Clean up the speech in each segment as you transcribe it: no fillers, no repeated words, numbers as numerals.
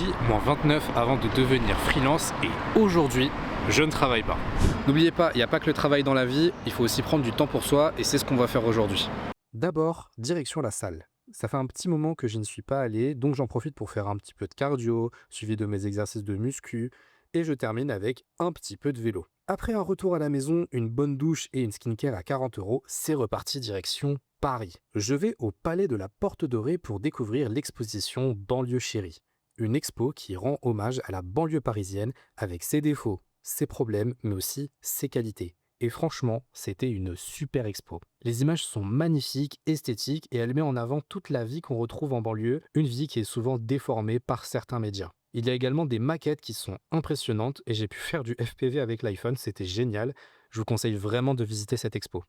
jeudi, moins 29 avant de devenir freelance et aujourd'hui, je ne travaille pas. N'oubliez pas, il n'y a pas que le travail dans la vie, il faut aussi prendre du temps pour soi et c'est ce qu'on va faire aujourd'hui. D'abord, direction la salle. Ça fait un petit moment que je ne suis pas allé, donc j'en profite pour faire un petit peu de cardio, suivi de mes exercices de muscu, et je termine avec un petit peu de vélo. Après un retour à la maison, une bonne douche et une skincare à 40 €, c'est reparti direction Paris. Je vais au Palais de la Porte Dorée pour découvrir l'exposition Banlieue Chérie. Une expo qui rend hommage à la banlieue parisienne avec ses défauts, ses problèmes, mais aussi ses qualités. Et franchement, c'était une super expo. Les images sont magnifiques, esthétiques et elle met en avant toute la vie qu'on retrouve en banlieue, une vie qui est souvent déformée par certains médias. Il y a également des maquettes qui sont impressionnantes et j'ai pu faire du FPV avec l'iPhone, c'était génial. Je vous conseille vraiment de visiter cette expo.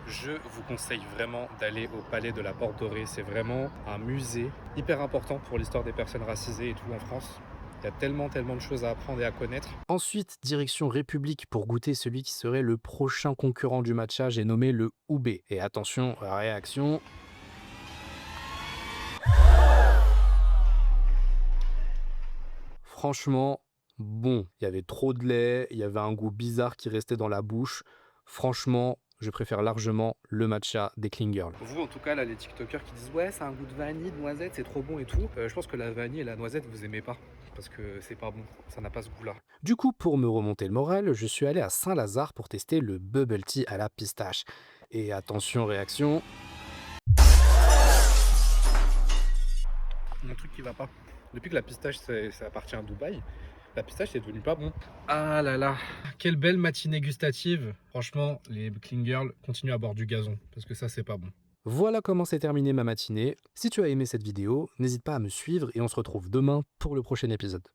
Je vous conseille vraiment d'aller au Palais de la Porte Dorée. C'est vraiment un musée hyper important pour l'histoire des personnes racisées et tout en France. Il y a tellement de choses à apprendre et à connaître. Ensuite, direction République pour goûter celui qui serait le prochain concurrent du matcha, j'ai nommé le Oubé. Et attention, réaction. Franchement, bon. Il y avait trop de lait, il y avait un goût bizarre qui restait dans la bouche. Franchement, je préfère largement le matcha des Clean Girls. Vous, en tout cas, là, les TikTokers qui disent ouais, c'est un goût de vanille, de noisette, c'est trop bon et tout. Je pense que la vanille et la noisette, vous aimez pas. Parce que c'est pas bon, ça n'a pas ce goût-là. Du coup, pour me remonter le moral, je suis allé à Saint-Lazare pour tester le bubble tea à la pistache. Et attention, réaction. Un truc qui va pas. Depuis que la pistache, ça appartient à Dubaï, la pistache, c'est devenu pas bon. Ah là là, quelle belle matinée gustative. Franchement, les Clean Girls continuent à boire du gazon, parce que ça, c'est pas bon. Voilà comment s'est terminée ma matinée. Si tu as aimé cette vidéo, n'hésite pas à me suivre et on se retrouve demain pour le prochain épisode.